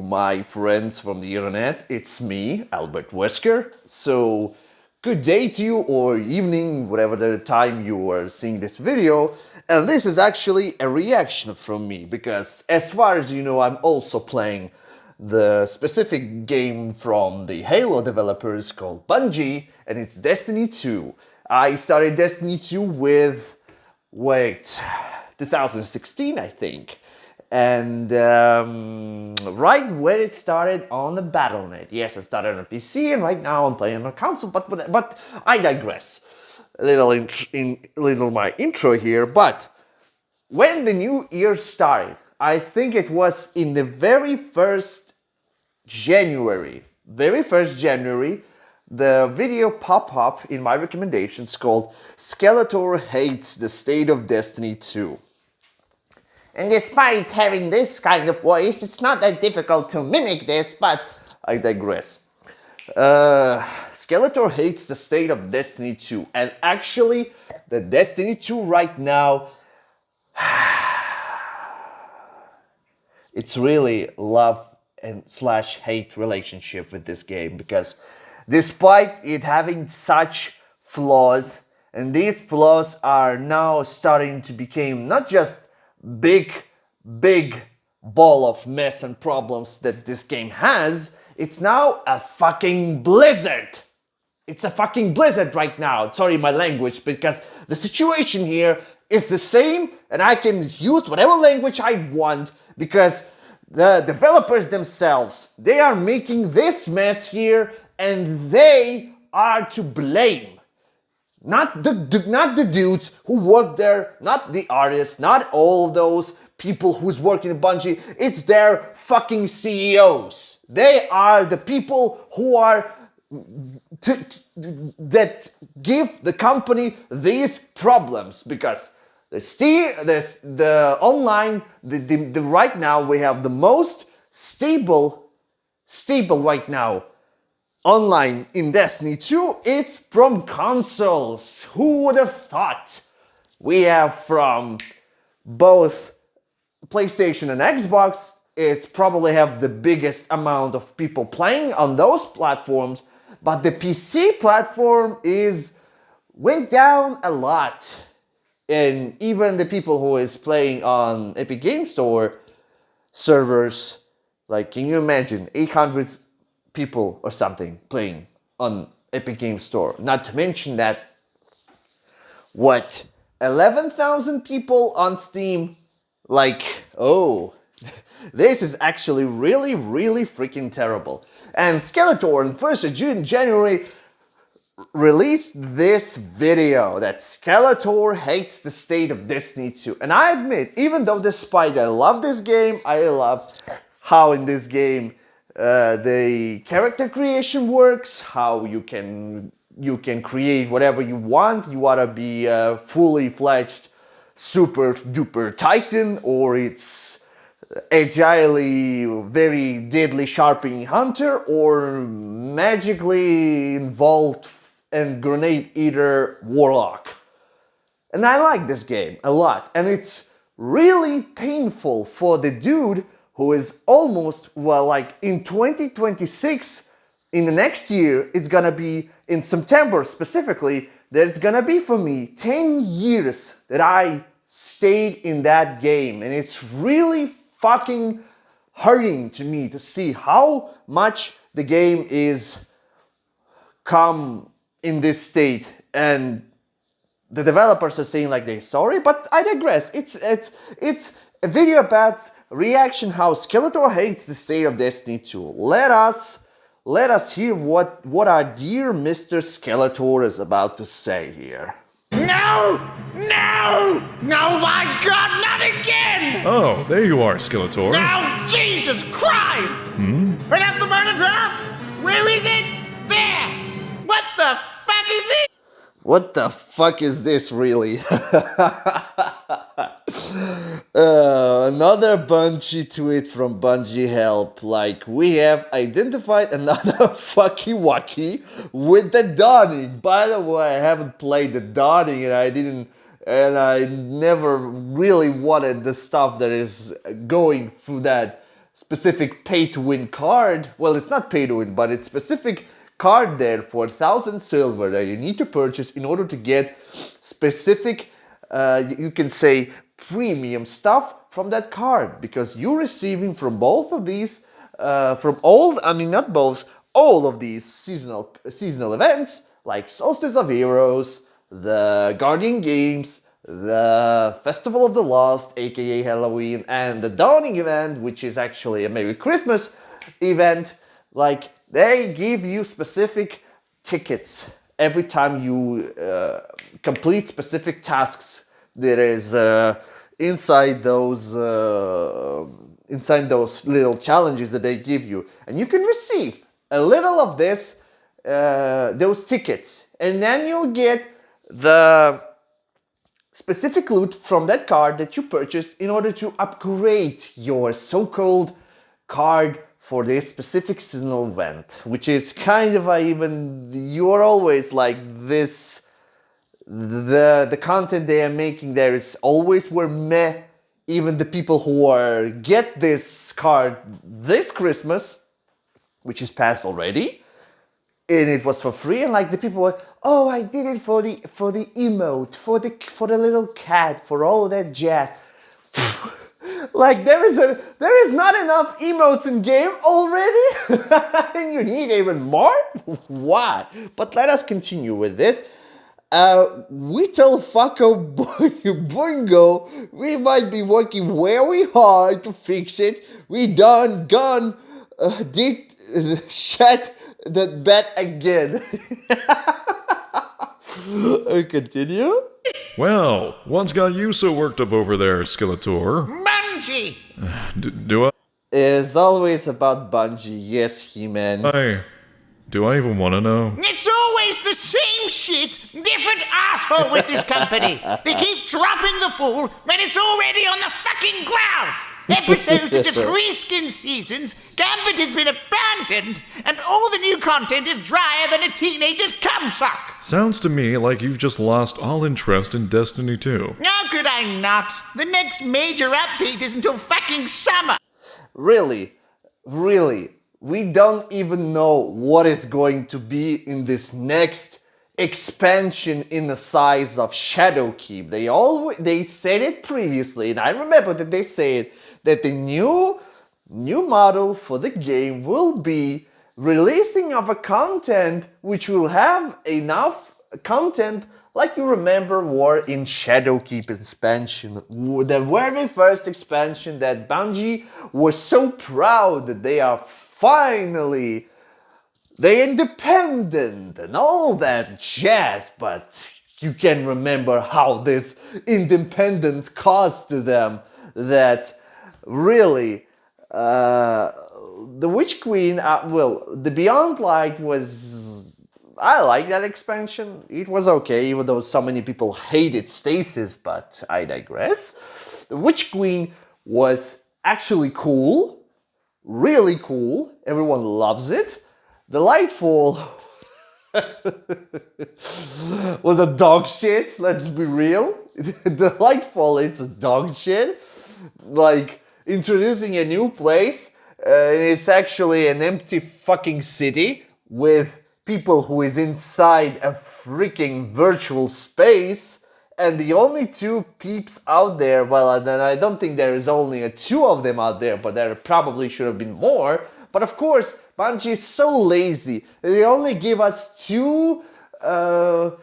my friends from the internet. It's me, Albert Wesker. So, good day to you, or evening, whatever the time you are seeing this video. And this is actually a reaction from me, because as far as you know, I'm also playing the specific game from the Halo developers called Bungie, and it's Destiny 2. I started Destiny 2 with, 2016, I think. And right when it started on the Battle.net. Yes, I started on PC, and right now I'm playing on console, but I digress. A little my intro here, but when the new year started, I think it was in the very first January, the video pop up in my recommendations called Skeletor Hates the State of Destiny 2. And despite having this kind of voice, it's not that difficult to mimic this, but I digress. Skeletor hates the state of Destiny 2, and actually, the Destiny 2 right now, it's really love and slash hate relationship with this game, because despite it having such flaws, and these flaws are now starting to become not just big ball of mess and problems that this game has, it's now a fucking blizzard. It's a fucking blizzard right now. Sorry my language, because the situation here is the same, and I can use whatever language I want, because the developers themselves, they are making this mess here, and they are to blame. Not the dudes who work there, not the artists, not all those people who's working at Bungie. It's their fucking CEOs. They are the people who are that give the company these problems, because the online, the right now we have the most stable right now online in Destiny 2, it's from consoles. Who would have thought? We have from both PlayStation and Xbox. It's probably have the biggest amount of people playing on those platforms, but the PC platform went down a lot. And even the people who is playing on Epic Game Store servers, like, can you imagine 800 people or something playing on Epic Game Store? Not to mention that, 11,000 people on Steam? Like, oh, this is actually really freaking terrible. And Skeletor on 1st of January released this video that Skeletor hates the state of Destiny 2. And I admit, even though despite I love this game, I love how in this game the character creation works, how you can create whatever you want. You wanna be a fully fledged super duper titan, or it's agilely very deadly sharpening hunter, or magically involved and grenade eater warlock. And I like this game a lot, and it's really painful for the dude who is almost, like in 2026, in the next year, it's gonna be in September specifically, that it's gonna be for me 10 years that I stayed in that game. And it's really fucking hurting to me to see how much the game is come in this state. And the developers are saying like they're sorry, but I digress. It's a video about reaction how Skeletor hates the state of Destiny 2. Let us hear what our dear Mr. Skeletor is about to say here. No! No! No, my God, not again! Oh, there you are, Skeletor. No, Jesus Christ! Bring up the murder trap! Where is it? There! What the fuck is this? What the fuck is this, really? Another Bungie tweet from Bungie Help. Like, we have identified another fucky wacky with the Dawning. By the way, I haven't played the Dawning, and I never really wanted the stuff that is going through that specific pay-to-win card. Well, it's not pay-to-win, but it's specific card there for 1,000 silver that you need to purchase in order to get specific, you can say, premium stuff from that card, because you're receiving from both of these, not both, all of these seasonal events, like Solstice of Heroes, the Guardian Games, the Festival of the Lost, aka Halloween, and the Dawning event, which is actually a Merry Christmas event. Like, they give you specific tickets every time you complete specific tasks. There is inside those little challenges that they give you, and you can receive a little of this, those tickets, and then you'll get the specific loot from that card that you purchased in order to upgrade your so-called card for this specific seasonal event, which is kind of you're always like this, the content they are making there is always where meh, even the people who get this card this Christmas, which is past already, and it was for free, and like the people were, oh, I did it for the emote, for the little cat, for all of that jazz. Like, there is not enough emotes in game already, and you need even more. What? But let us continue with this. We tell Fucko Boingo we might be working very hard to fix it. We did shut that bet again. Continue. Well, what's got you so worked up over there, Skeletor? Bungie! Do I? It is always about Bungie, yes, He-Man. Do I even want to know? It's always the same shit, different asshole with this company. They keep dropping the ball when it's already on the fucking ground. Episodes are just reskin seasons, Gambit has been abandoned, and all the new content is drier than a teenager's cumsuck. Sounds to me like you've just lost all interest in Destiny 2. How could I not? The next major update is until fucking summer. Really, we don't even know what is going to be in this next expansion in the size of Shadowkeep. They said it previously, and I remember that they said that the new model for the game will be releasing of a content which will have enough content like you remember were in Shadowkeep expansion, the very first expansion that Bungie was so proud that they are finally independent and all that jazz, but you can remember how this independence cost to them that really the Witch Queen, the Beyond Light was, I like that expansion. It was okay, even though so many people hated Stasis, but I digress. The Witch Queen was actually cool, really cool. Everyone loves it. The Lightfall was a dog shit, let's be real. The Lightfall, it's a dog shit. Like, introducing a new place, it's actually an empty fucking city with people who is inside a freaking virtual space, and the only two peeps out there, well, then I don't think there is only two of them out there, but there probably should have been more. But of course, Bungie is so lazy. They only give us two what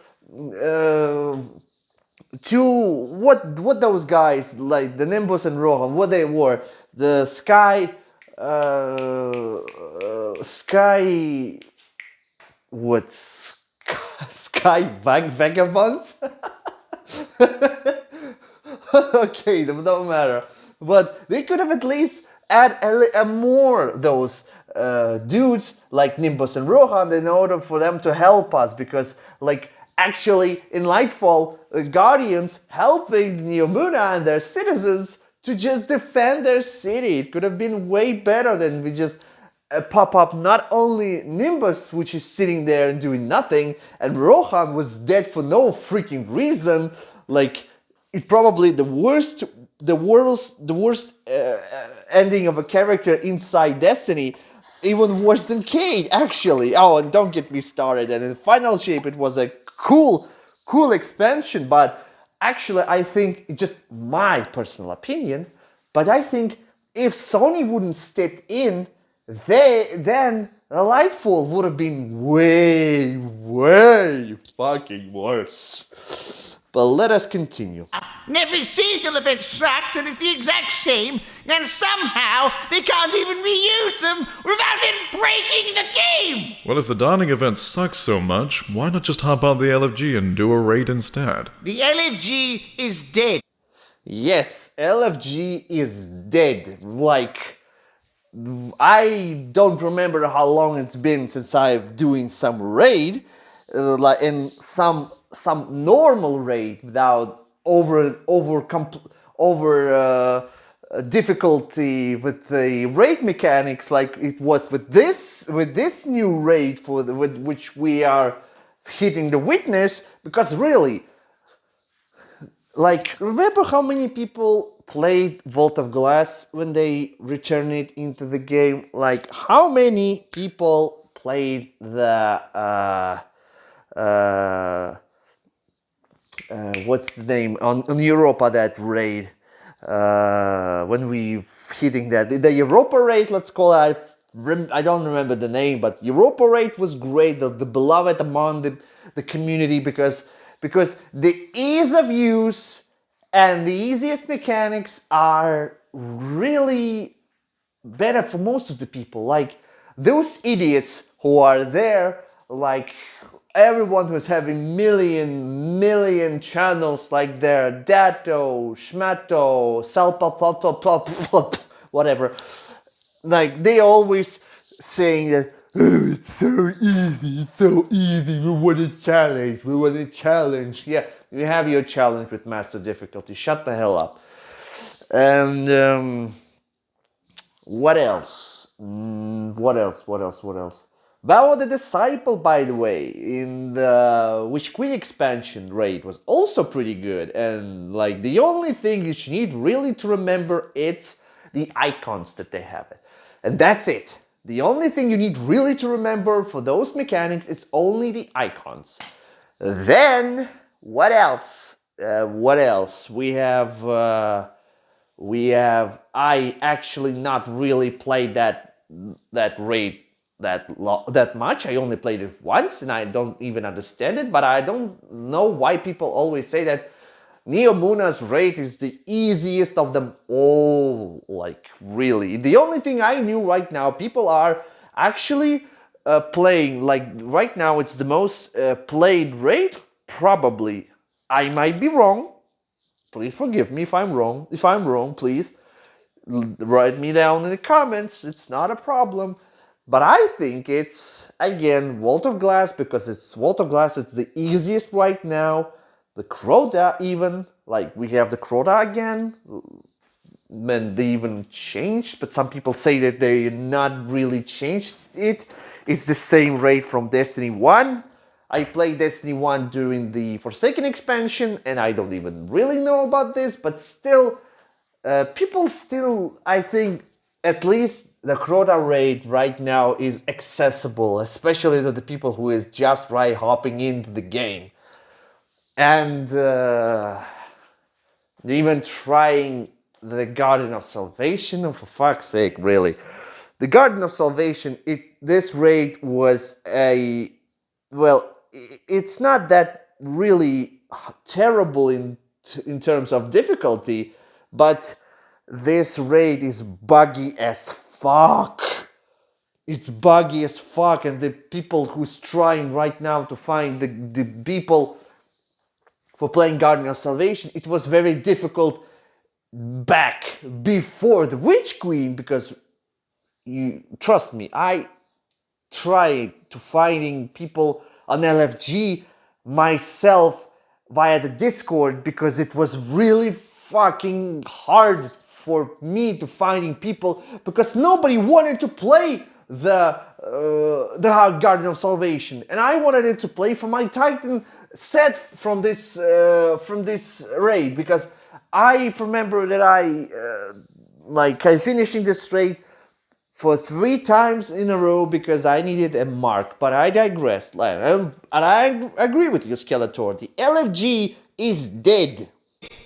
those guys, like the Nimbus and Rohan, what they were, the Sky Vagabonds? Okay, it don't matter. But they could have at least add a more those dudes like Nimbus and Rohan in order for them to help us, because like actually in Lightfall, the Guardians helping Neomuna and their citizens to just defend their city. It could have been way better than we just pop up not only Nimbus, which is sitting there and doing nothing, and Rohan was dead for no freaking reason. Like, it probably the worst ending of a character inside Destiny, even worse than Cade, actually. Oh, and don't get me started. And in Final Shape, it was a cool expansion, but actually, I think, it's just my personal opinion, but I think if Sony wouldn't step in, then Lightfall would have been way fucking worse. But let us continue. And every seasonal event sucks and is the exact same, and somehow they can't even reuse them without it breaking the game! Well, if the Dawning event sucks so much, why not just hop on the LFG and do a raid instead? The LFG is dead. Yes, LFG is dead. Like, I don't remember how long it's been since I've doing some raid, like in some normal raid without difficulty with the raid mechanics like it was with this new raid with which we are hitting the witness. Because really, like, remember how many people played Vault of Glass when they returned it into the game? Like, how many people played the what's the name on Europa, that raid, when we hitting that the Europa raid, let's call it. I don't remember the name, but Europa raid was great, the beloved among the community, because the ease of use and the easiest mechanics are really better for most of the people. Like, those idiots who are there, like everyone who's having million channels, like their Dato, Schmato, Salpa, whatever. Like, they always saying that, oh, it's so easy, we want a challenge. Yeah, you have your challenge with master difficulty, shut the hell up. And what else? What else? Vow the Disciple, by the way, in the Witch Queen expansion raid was also pretty good. And like, the only thing you need really to remember, it's the icons that they have it. And that's it. The only thing you need really to remember for those mechanics is only the icons. Then, what else? I actually not really played that raid that much. I only played it once, and I don't even understand it. But I don't know why people always say that Neo Muna's raid is the easiest of them all. Like, really, the only thing I knew right now, people are actually playing. Like, right now, it's the most played raid. Probably, I might be wrong. Please forgive me if I'm wrong. If I'm wrong, please write me down in the comments. It's not a problem. But I think it's, again, Vault of Glass, because it's Vault of Glass. It's the easiest right now. The Crota even, like, we have the Crota again. And they even changed, but some people say that they not really changed it. It's the same raid from Destiny 1. I played Destiny 1 during the Forsaken expansion, and I don't even really know about this, but still, people still, I think, at least the Crota raid right now is accessible, especially to the people who is just right hopping into the game. And even trying the Garden of Salvation, oh, for fuck's sake, really. The Garden of Salvation, this raid was it's not that really terrible in terms of difficulty, but this raid is buggy as fuck. It's buggy as fuck, and the people who's trying right now to find the people for playing Garden of Salvation, it was very difficult back before the Witch Queen, because you trust me, I tried to finding people on LFG myself via the Discord, because it was really fucking hard for me to finding people, because nobody wanted to play the Garden of Salvation, and I wanted it to play for my Titan set from this raid, because I remember that I I'm finishing this straight for 3 times in a row because I needed a mark. But I digress. And I agree with you, Skeletor. The LFG is dead.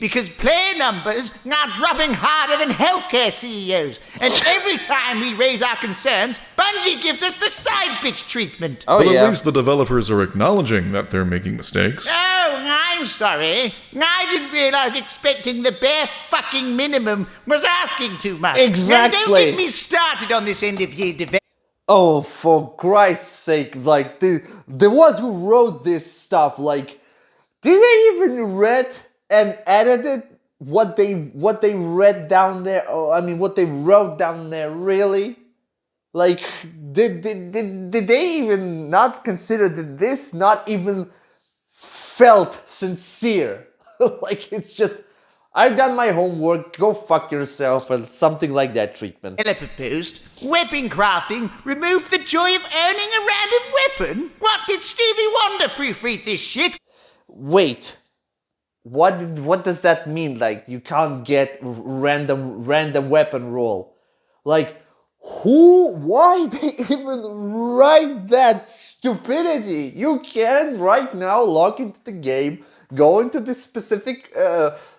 Because player numbers are dropping harder than healthcare CEOs. And every time we raise our concerns, Bungie gives us the side bitch treatment. Oh, But yeah. at least the developers are acknowledging that they're making mistakes. Oh, I'm sorry. I didn't realize expecting the bare fucking minimum was asking too much. Exactly. And don't get me started on this end of year development. Oh, for Christ's sake, like, the ones who wrote this stuff, like, did they even read and edited what they read down there? Oh, I mean, what they wrote down there, really? Like, did they even not consider that this not even felt sincere? Like, it's just, I've done my homework, go fuck yourself, and something like that treatment. Developer post, weapon crafting, remove the joy of owning a random weapon? What, did Stevie Wonder proofread this shit? Wait, what does that mean? Like, you can't get random weapon roll? Like, why they even write that stupidity? You can right now log into the game, go into this specific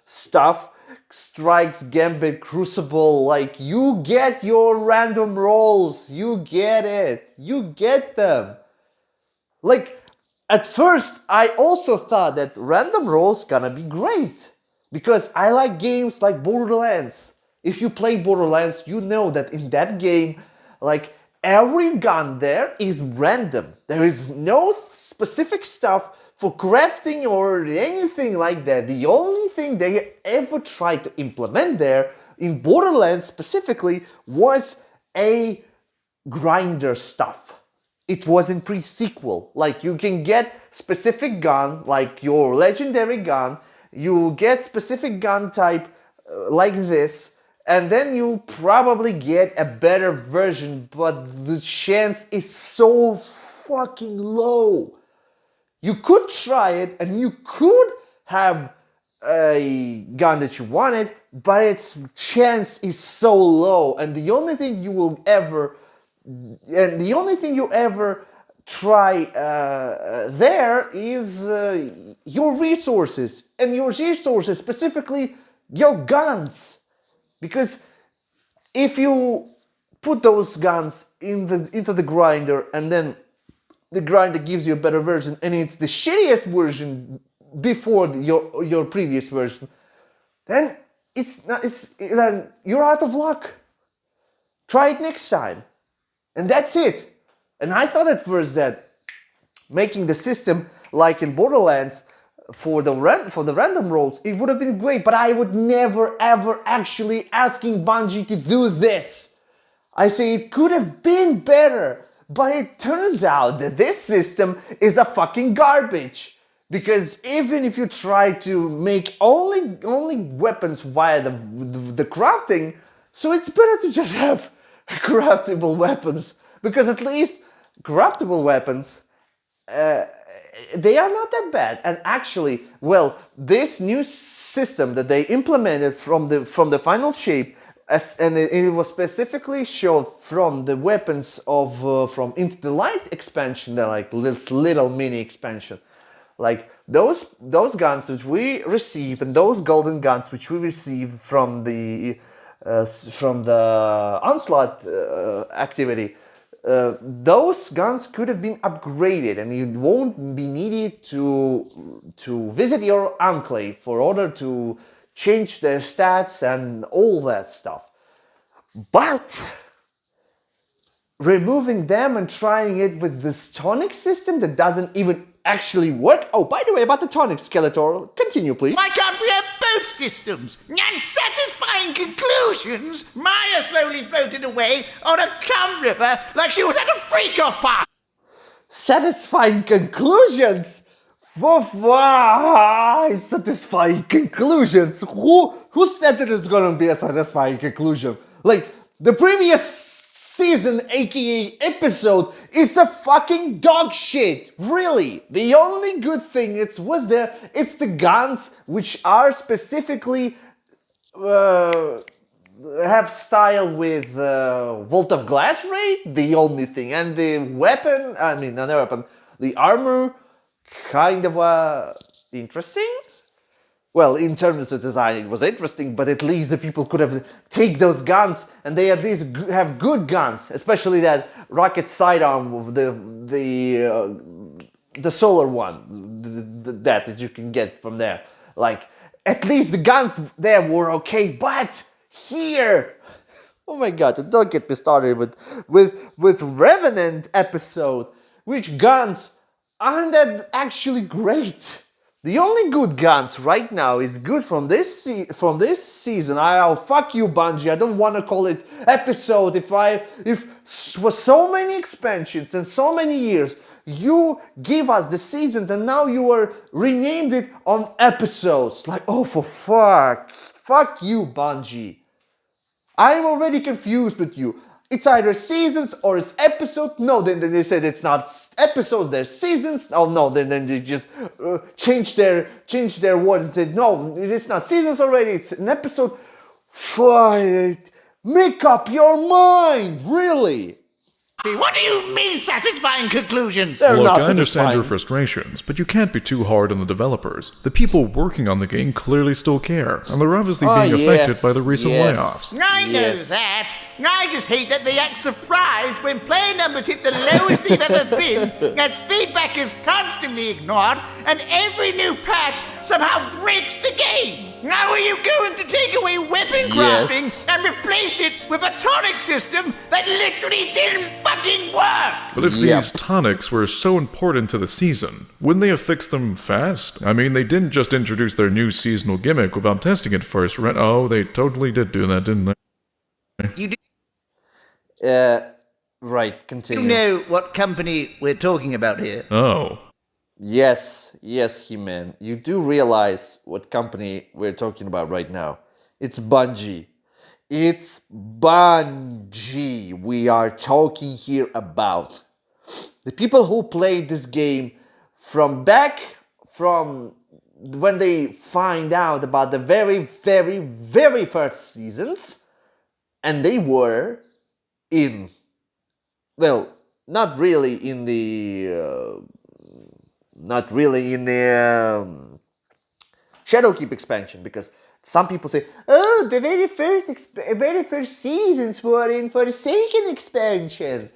stuff, Strikes, Gambit, Crucible, like, you get your random rolls, you get it, you get them. Like, at first, I also thought that random rolls gonna be great. Because I like games like Borderlands. If you play Borderlands, you know that in that game, like, every gun there is random. There is no specific stuff for crafting or anything like that. The only thing they ever tried to implement there, in Borderlands specifically, was a grinder stuff. It was in pre-sequel. Like, you can get specific gun, like your legendary gun, you'll get specific gun type like this, and then you'll probably get a better version, but the chance is so fucking low. You could try it, and you could have a gun that you wanted, but its chance is so low, and the only thing you ever try there is your resources, and your resources, specifically your guns. Because if you put those guns into the grinder, and then the grinder gives you a better version, and it's the shittiest version before your previous version, then you're out of luck. Try it next time. And that's it. And I thought at first that making the system like in Borderlands for the random rolls, it would have been great, but I would never ever actually asking Bungie to do this. I say it could have been better, but it turns out that this system is a fucking garbage. Because even if you try to make only weapons via the crafting, so it's better to just have craftable weapons, because at least craftable weapons, they are not that bad. And actually, well, this new system that they implemented from the final shape, and it was specifically shown from the weapons of from Into the Light expansion, they're like little mini expansion. Like those guns which we receive, and those golden guns which we receive from the Onslaught activity, those guns could have been upgraded, and you won't be needed to visit your enclave for order to change their stats and all that stuff. But removing them and trying it with this tonic system that doesn't even actually work. Oh, by the way, about the tonic, Skeletor, continue, please. Why can't we have both systems? And satisfying conclusions? Maya slowly floated away on a cum river like she was at a freak-off party. Satisfying conclusions? Why satisfying conclusions? Who said that it's gonna be a satisfying conclusion? Like, the previous season, aka episode, it's a fucking dog shit. Really. The only good thing it's the guns which are specifically have style with Volt of Glass Ray, the only thing, and the weapon, I mean, not the weapon, the armor, kind of interesting. Well, in terms of design, it was interesting, but at least the people could have take those guns, and they at least have good guns, especially that rocket sidearm, the solar one, that you can get from there. Like, at least the guns there were okay, but here, oh my god, don't get me started with Revenant episode, which guns aren't that actually great. The only good guns right now is good from this season. I'll fuck you, Bungie. I don't want to call it episode. If for so many expansions and so many years you give us the season and now you are renamed it on episodes. Like, oh, for fuck you, Bungie. I'm already confused with you. It's either seasons or it's episodes. No, then they said it's not episodes, they're seasons. Oh no, then they just changed their word and said no, it's not seasons already. It's an episode. Make up your mind, really. What do you mean satisfying conclusions? They're Look, not I understand your satisfying. frustrations, but you can't be too hard on the developers. The people working on the game clearly still care, and they're obviously being affected by the recent layoffs. I know Yes. that. I just hate that they act surprised when player numbers hit the lowest they've ever been, as feedback is constantly ignored, and every new patch somehow breaks the game. How are you going to take away weapon crafting Yes. and replace it with a tonic system that literally didn't fucking work? But if Yep. these tonics were so important to the season, wouldn't they have fixed them fast? I mean, they didn't just introduce their new seasonal gimmick without testing it first, right? Oh, they totally did do that, didn't they? You do Right, continue. know what company we're talking about here? Oh. Yes, He-Man. You do realize what company we're talking about right now. It's Bungie. It's Bungie we are talking here about. The people who played this game from when they find out about the very, very, very first seasons, and they were in, well, not really in the Shadowkeep expansion, because some people say, oh, the very first seasons were in Forsaken expansion.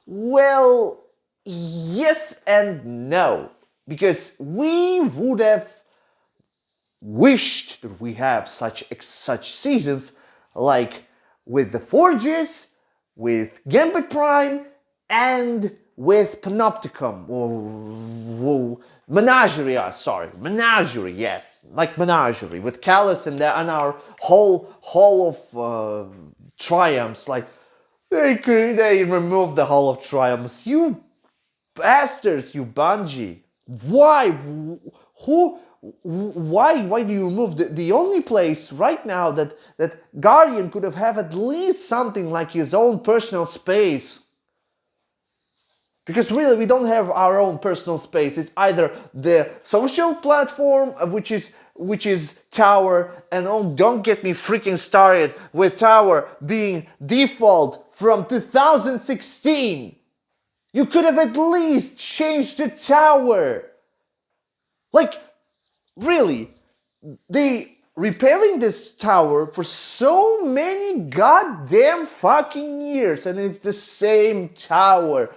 Well, yes and no, because we would have wished that we have such seasons, like with the Forges, with Gambit Prime, and with Panopticon, or Menagerie, yes, like Menagerie, with Callus and our whole Hall of Triumphs. Like, they removed the Hall of Triumphs. You bastards, you Bungie. Why? Why do you remove the only place right now that Guardian could have at least something like his own personal space? Because really, we don't have our own personal space. It's either the social platform, which is Tower, and oh, don't get me freaking started with Tower being default from 2016. You could have at least changed the Tower. Like, really, they repairing this tower for so many goddamn fucking years, and it's the same tower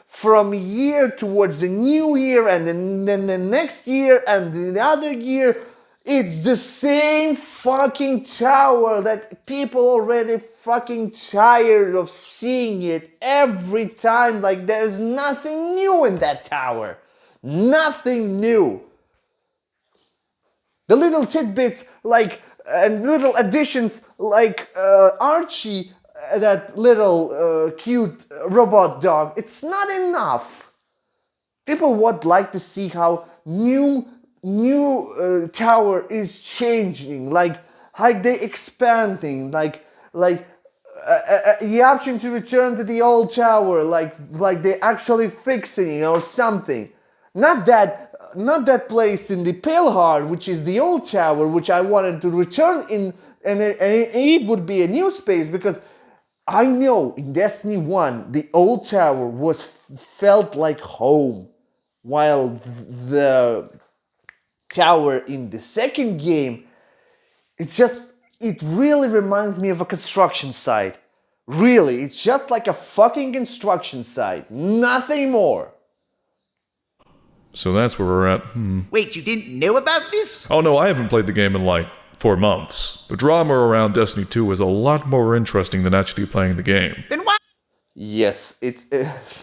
from year towards the new year, and then the next year and the other year. It's the same fucking tower that people already fucking tired of seeing it every time. Like, there's nothing new in that tower. Nothing new. The little tidbits, like, and little additions, like Archie, that little cute robot dog, it's not enough. People would like to see how new tower is changing, like they expanding, like the option to return to the old tower, like they actually fixing it or something. not that place in the Pale Heart, which is the old tower, which I wanted to return in, and it would be a new space, because I know in Destiny 1 the old tower felt like home, while the tower in the second game, it really reminds me of a construction site. Really, it's just like a fucking construction site, nothing more. So that's where we're at. Wait, you didn't know about this? Oh no, I haven't played the game in like 4 months. The drama around Destiny 2 is a lot more interesting than actually playing the game. Then why? Yes, it's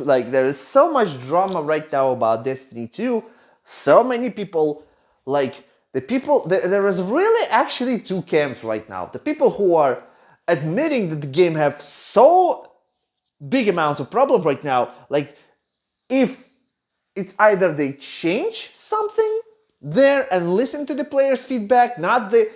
like there is so much drama right now about Destiny 2. So many people, like there is really actually two camps right now. The people who are admitting that the game have so big amounts of problem right now, like if it's either they change something there and listen to the players' feedback, not the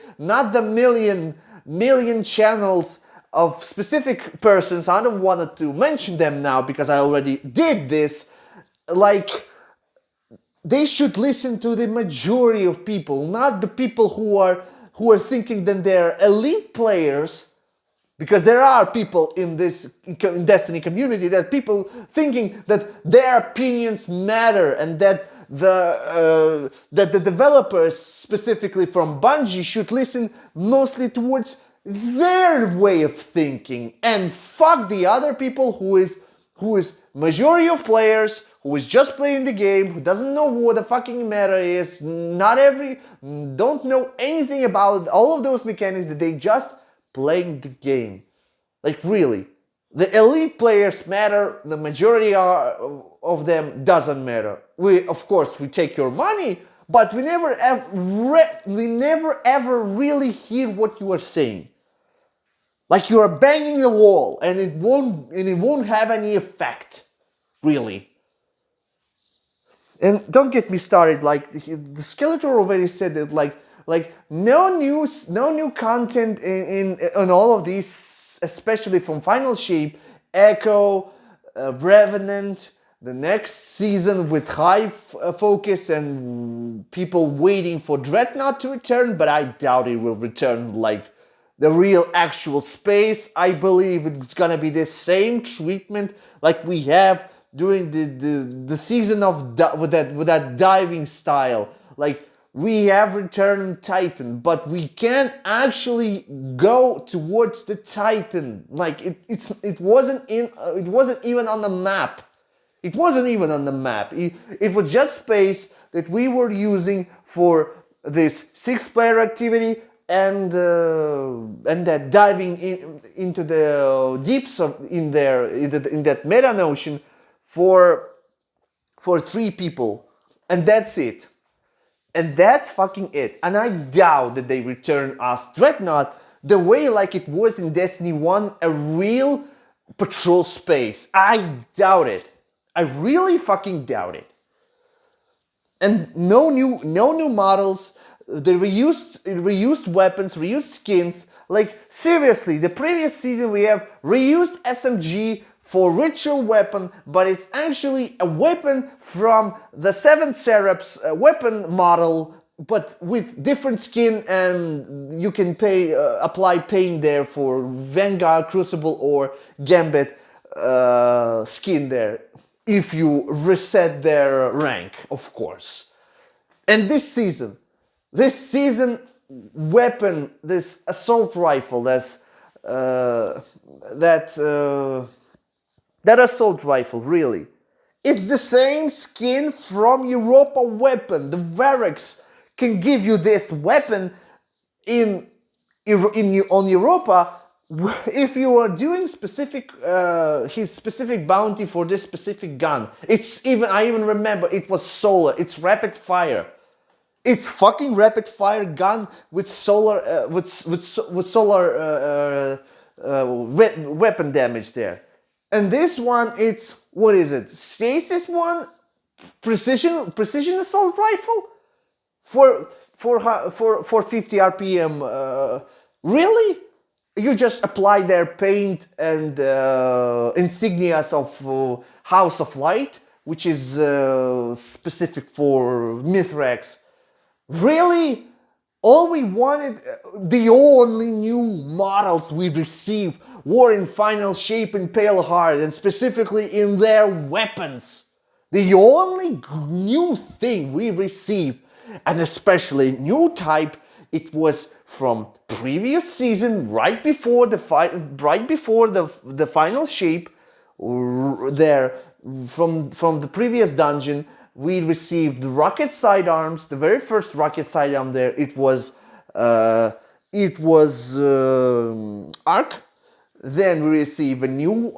million channels of specific persons. I don't want to mention them now because I already did this. Like, they should listen to the majority of people, not the people who are thinking that they're elite players. Because there are people in in Destiny community, that people thinking that their opinions matter, and that the developers, specifically from Bungie, should listen mostly towards their way of thinking, and fuck the other people who is majority of players, who is just playing the game, who doesn't know what the fucking matter is, don't know anything about all of those mechanics, that they just playing the game. Like, really, the elite players matter, the majority of them doesn't matter. Of course we take your money, but we never ever really hear what you are saying. Like, you are banging the wall and it won't have any effect, really. And don't get me started, like, the Skeletor already said that, like no news, no new content in all of these, especially from Final Shape, Echo, Revenant, the next season with high focus and people waiting for Dreadnought to return, but I doubt it will return like the real actual space. I believe it's gonna be the same treatment like we have during the season of with that diving style. Like, we have returned Titan, but we can't actually go towards the Titan. Like, it wasn't even on the map. It wasn't even on the map. It was just space that we were using for this 6-player activity and that diving into the deeps in that meta notion for 3 people, and that's it. And that's fucking it. And I doubt that they return us Dreadnought the way like it was in Destiny 1, a real patrol space. I doubt it. I really fucking doubt it. And no new models, the reused weapons, reused skins. Like, seriously, the previous season we have reused SMG for ritual weapon, but it's actually a weapon from the 7 Seraphs weapon model, but with different skin, and you can apply paint there for Vanguard, Crucible, or Gambit skin there, if you reset their rank, of course. And this season weapon, this assault rifle, that assault rifle, really, it's the same skin from Europa weapon. The Varex can give you this weapon on Europa if you are doing his specific bounty for this specific gun. I even remember it was solar. It's rapid fire. It's fucking rapid fire gun with solar weapon damage there. And this one, it's, what is it? Stasis one? Precision assault rifle? For 50 RPM. Really? You just apply their paint and insignias of House of Light which is specific for Mithrax. Really? All we wanted, the only new models we received were in final shape in Pale Heart, and specifically in their weapons. The only new thing we received, and especially new type, it was from previous season, right before the final shape. There, from the previous dungeon, we received rocket sidearms. The very first rocket sidearm there, it was Arc. Then we receive the new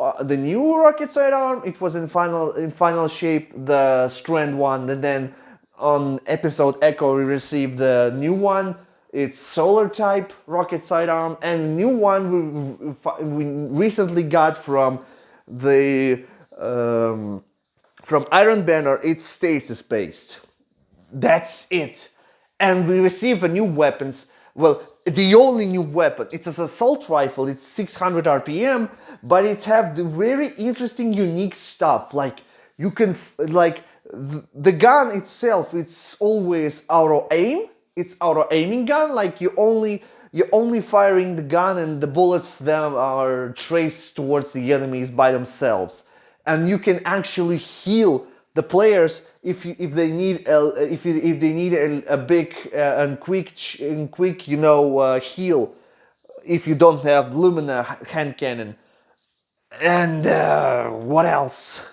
rocket sidearm. It was in final shape, the Strand one. And then on episode Echo, we received the new one. It's solar type rocket sidearm, and the new one we recently got from from Iron Banner. It's stasis based. That's it. And we receive a new weapons. Well, the only new weapon. It's an assault rifle. It's 600 RPM, but it have the very interesting, unique stuff. Like you can the gun itself. It's always auto aim. It's auto aiming gun. Like you're only firing the gun, and the bullets them are traced towards the enemies by themselves. And you can actually heal the players if they need a big and quick heal, if you don't have Lumina hand cannon. And what else?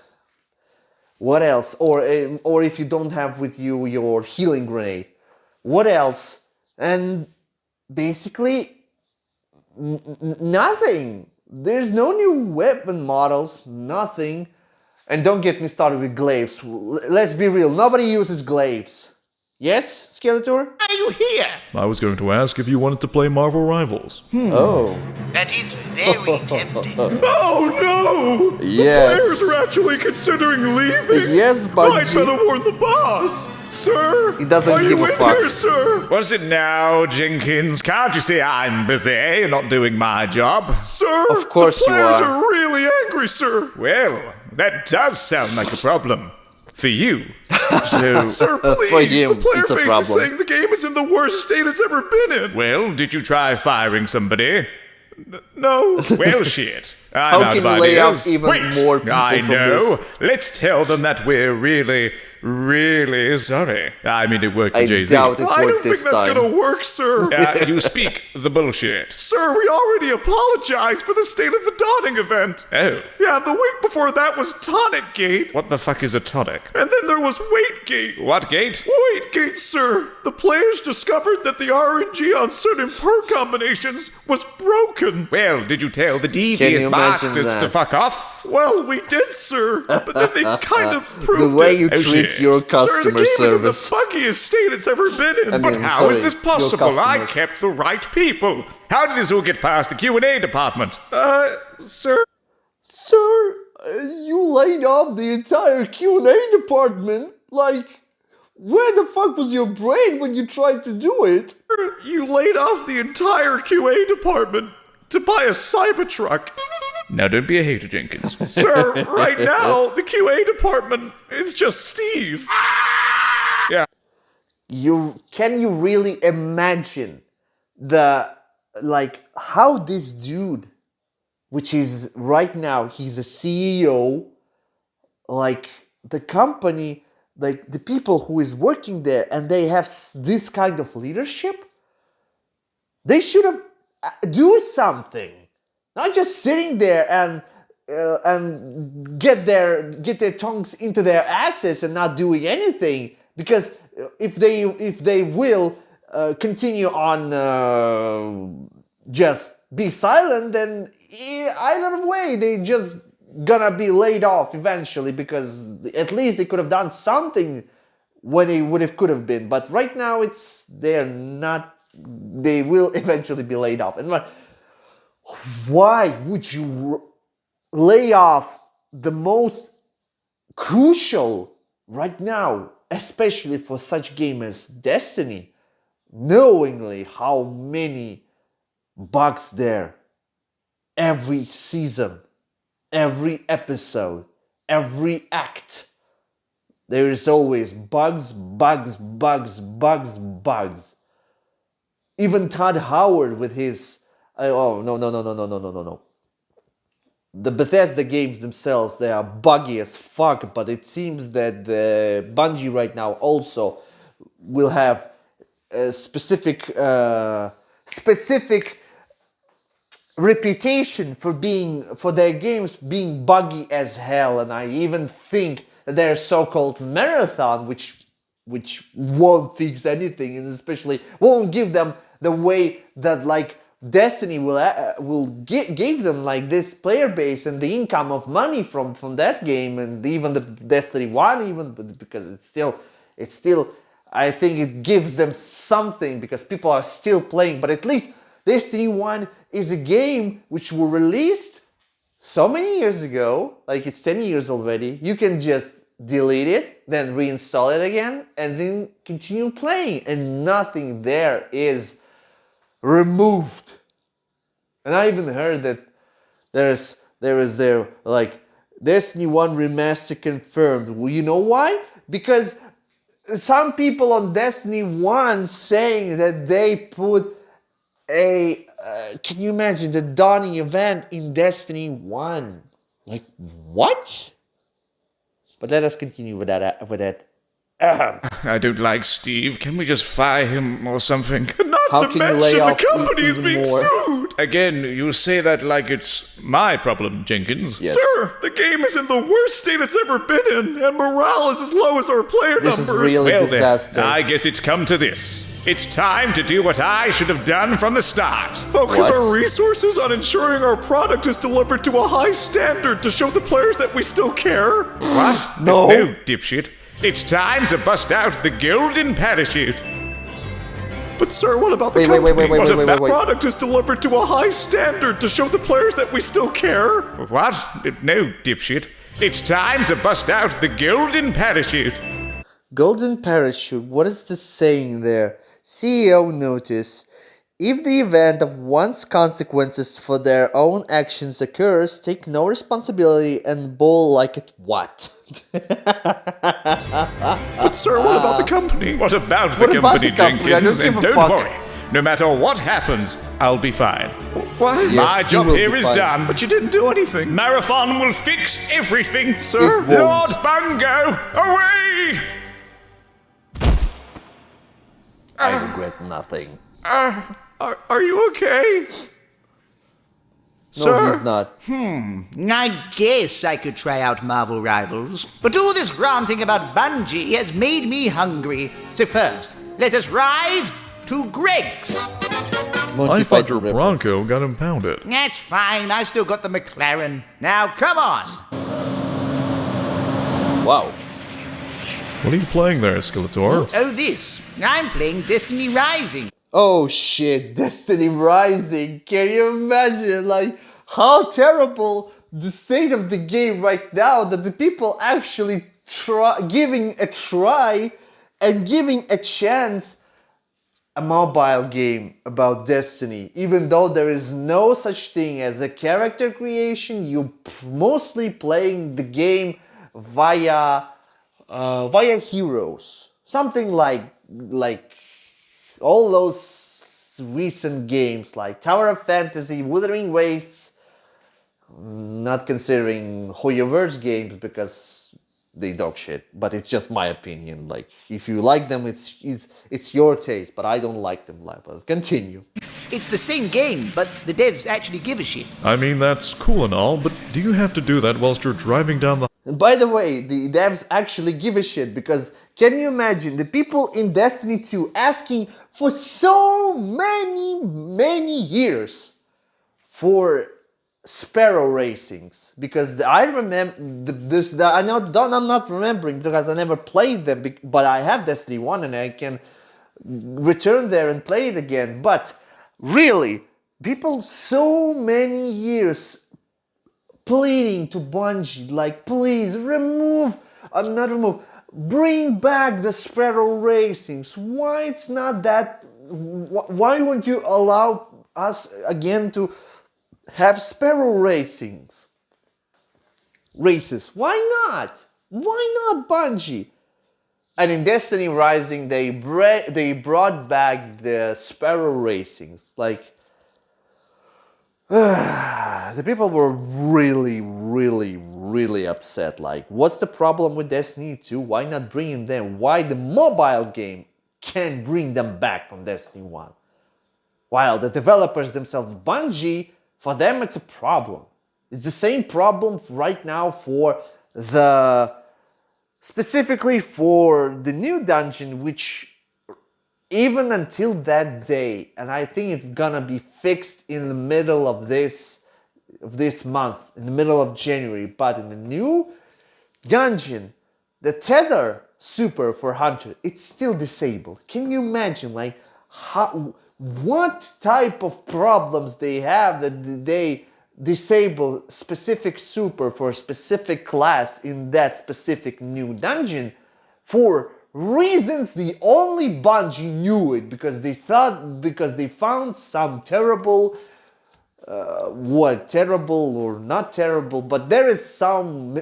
Or if you don't have with you your healing grenade, what else? And basically nothing. There's no new weapon models, nothing. And don't get me started with glaives. Let's be real, nobody uses glaives. Yes, Skeletor? Are you here? I was going to ask if you wanted to play Marvel Rivals. Oh. That is very tempting. Oh no! Yes. The players are actually considering leaving. Yes, I'd Bungie. better warn the boss. Sir, He doesn't are give you a in fuck. here, sir? What's it now, Jenkins? Can't you see I'm busy, not doing my job? Sir, Of course the you players are. really angry, sir. Well, that does sound like a problem. For you. So, sir, please, For him, the player it's a base problem. is saying the game is in the worst state it's ever been in. Well, did you try firing somebody? No. Well, shit. I'm How out can of you lay ideas. off even Wait, more people I from know. this? Let's tell them that we're really, really sorry. I mean, it worked for I Jay-Z. doubt it I don't worked think this that's time. gonna work, sir. You speak the bullshit. Sir, we already apologized for the State of the Dawning event. Oh. Yeah, the week before that was Tonic Gate. What the fuck is a tonic? And then there was Weight Gate. What gate? Weight Gate, sir. The players discovered that the RNG on certain perk combinations was broken. Well, did you tell the Can devious you imagine bastards that? to fuck off? Well, we did, sir. But then they kind of proved The way it. you Oh, treat shit. your Sir, the customer game is in the service. buggiest state it's ever been in. I But mean, how is sorry, this your possible? I customers. kept the right people. How did this all get past the Q&A department? Sir? Sir, you laid off the entire Q&A department. Like, where the fuck was your brain when you tried to do it? You laid off the entire QA department to buy a Cybertruck. Now don't be a hater, Jenkins. Sir, right now, the QA department is just Steve. Yeah. Can you really imagine how this dude, which is right now, he's a CEO, like the company, like the people who is working there, and they have this kind of leadership? They should have do something, not just sitting there and get their tongues into their asses and not doing anything. Because if they will continue on just be silent, then either way they just gonna be laid off eventually. Because at least they could have done something when it could have been. But right now they're not. They will eventually be laid off. And why would you lay off the most crucial right now, especially for such game as Destiny, knowingly how many bugs there every season, every episode, every act, There is always bugs, bugs, bugs, bugs, bugs. Even Todd Howard with his... oh, no, no, no, no, no, no, no, no, no. The Bethesda games themselves, they are buggy as fuck, but it seems that the Bungie right now also will have a specific reputation for their games being buggy as hell, and I even think that their so-called marathon, which won't fix anything, and especially won't give them the way that like Destiny will give them like this player base and the income of money from that game, and even the Destiny 1 even, because it's still I think it gives them something because people are still playing. But at least Destiny 1 is a game which was released so many years ago, like it's 10 years already. You can just delete it, then reinstall it again, and then continue playing, and nothing there is removed. And I even heard that there is like Destiny 1 remaster confirmed. Well, you know why? Because some people on Destiny 1 saying that they put a can you imagine the dawning event in Destiny 1? Like what? But let us continue with that. I don't like Steve. Can we just fire him or something? Not How to can you lay mention the off company is even being more? sued. Again, you say that like it's my problem, Jenkins. Yes. Sir, the game is in the worst state it's ever been in, and morale is as low as our player This numbers. is really Well disaster. then, I guess it's come to this. It's time to do what I should have done from the start. Focus What? our resources on ensuring our product is delivered to a high standard to show the players that we still care. What? No. No, dipshit. It's time to bust out the golden parachute. But sir, what about the company? What if that product is delivered to a high standard to show the players that we still care? What? No, dipshit. It's time to bust out the golden parachute. Golden parachute, what is the saying there? CEO notice. If the event of one's consequences for their own actions occurs, take no responsibility and bowl like it what? But sir, what about the company? What about the company, Jenkins? And don't worry. No matter what happens, I'll be fine. What? Yes, my you job will here be is fine. done. But you didn't do anything. Marathon will fix everything, sir. It won't. Lord Bungo, away! I regret nothing. Are you okay? No, Sir? he's not. I guess I could try out Marvel Rivals. But all this ranting about Bungie has made me hungry. So first, let us ride to Greg's. Monty I thought Python your reference. Bronco got impounded. That's fine, I still got the McLaren. Now come on. Wow. What are you playing there, Skeletor? Oh, this. I'm playing Destiny Rising. Oh shit, Destiny Rising. Can you imagine like how terrible the state of the game right now that the people actually giving a try and giving a chance a mobile game about Destiny, even though there is no such thing as a character creation. You mostly playing the game via heroes, something like all those recent games like Tower of Fantasy, Wuthering Waves, not considering Hoyoverse games because they dog shit, but it's just my opinion. Like, if you like them, it's your taste, but I don't like them. But continue. It's the same game, but the devs actually give a shit. I mean, that's cool and all, but do you have to do that whilst you're driving down the... And by the way, the devs actually give a shit because can you imagine the people in Destiny 2 asking for so many years for Sparrow racings? Because I remember I'm not remembering because I never played them, but I have Destiny 1 and I can return there and play it again. But really, people so many years pleading to Bungie, like, please bring back the Sparrow racings. Why it's not that? Why won't you allow us again to have Sparrow races? Why not? Why not, Bungie? And in Destiny Rising, they brought back the Sparrow racings. Like, the people were really, really, really upset. Like, what's the problem with Destiny 2? Why not bringing them? Why the mobile game can't bring them back from Destiny 1? While the developers themselves, Bungie, for them it's a problem. It's the same problem right now for specifically for the new dungeon, which even until that day, and I think it's gonna be fixed in the middle of this month, in the middle of January. But in the new dungeon, the tether super for Hunter, it's still disabled. Can you imagine, like, what type of problems they have that they disable specific super for a specific class in that specific new dungeon for reasons the only Bungie knew it, because they found some terrible terrible or not terrible, but there is some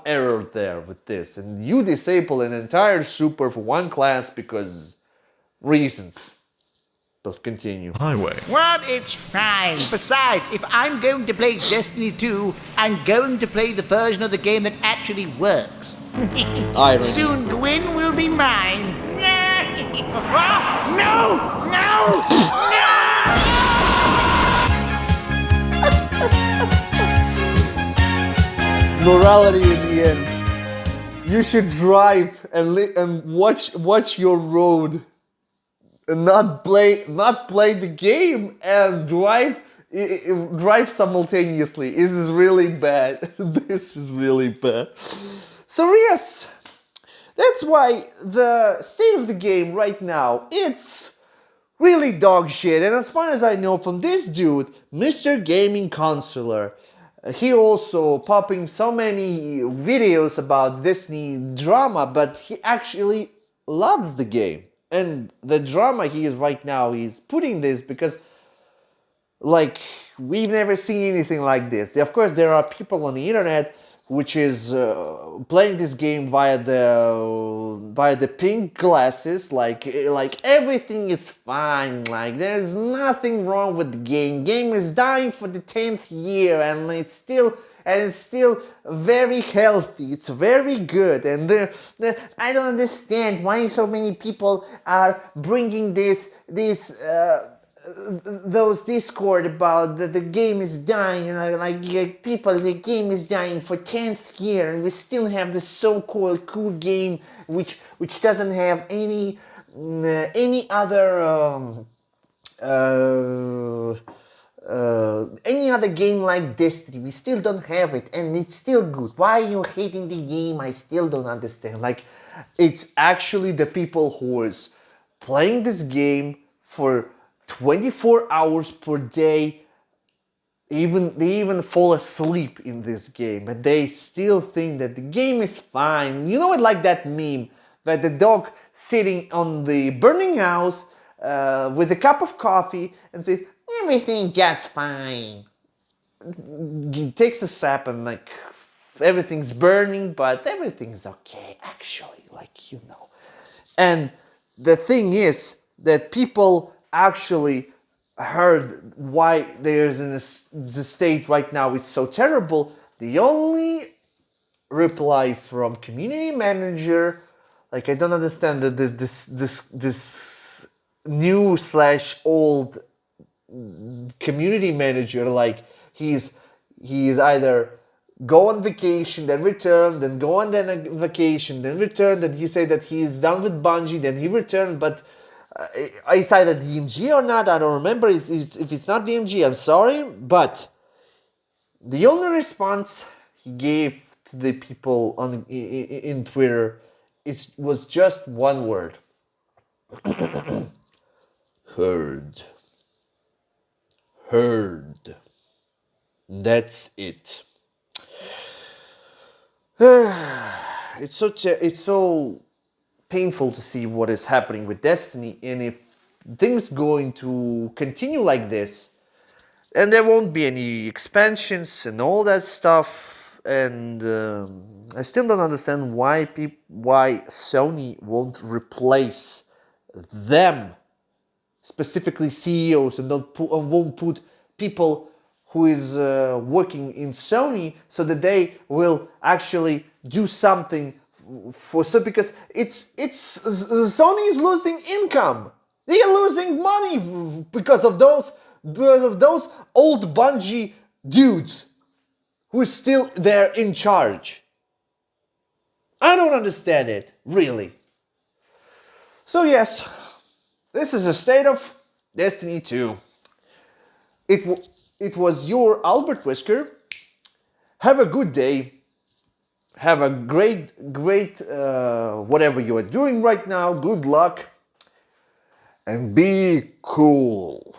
error there with this, and you disable an entire super for one class because reasons. Let's continue. Highway. Well, it's fine. Besides, if I'm going to play Destiny 2, I'm going to play the version of the game that actually works. Irony. Soon Gwyn will be mine. No! No! Morality in the end. You should drive and watch your road, and not play the game and drive simultaneously. This is really bad. This is really bad. So yes, that's why the state of the game right now, it's really dog shit. And as far as I know from this dude, Mr. Gaming Counselor, he also popping so many videos about Disney drama, but he actually loves the game. And the drama he is right now, he's putting this because, like, we've never seen anything like this. Of course, there are people on the internet which is playing this game via the pink glasses, like everything is fine, like there's nothing wrong with the game. Game is dying for the 10th year, and it's still very healthy. It's very good, and I don't understand why so many people are bringing those Discord about the game is dying, and people, the game is dying for 10th year, and we still have the so-called cool game which doesn't have any other game like Destiny. We still don't have it, and it's still good. Why are you hating the game? I still don't understand. Like, it's actually the people who is playing this game for 24 hours per day. They even fall asleep in this game, and they still think that the game is fine. You know it, like that meme that the dog sitting on the burning house with a cup of coffee and says, everything just fine. He takes a sip and like everything's burning, but everything's okay actually, like, you know. And the thing is that people actually heard why there's in the state right now it's so terrible. The only reply from community manager, like, I don't understand this new / old community manager, like he's either go on vacation, then return, then go on then a vacation, then return, then he said that he's done with Bungie, then he returned, but it's either DMG or not, I don't remember. If it's not DMG, I'm sorry, but the only response he gave to the people in Twitter was just one word. Heard. That's it. It's so painful to see what is happening with Destiny, and if things going to continue like this, and there won't be any expansions and all that stuff, and I still don't understand why Sony won't replace them, specifically CEOs, and won't put people who is working in Sony so that they will actually do something for so, because it's Sony is losing income. They are losing money because of those old Bungie dudes who is still there in charge. I don't understand it, really. So yes, this is a state of Destiny 2. It was your Albert Wesker. Have a good day. Have a great whatever you are doing right now. Good luck. And be cool.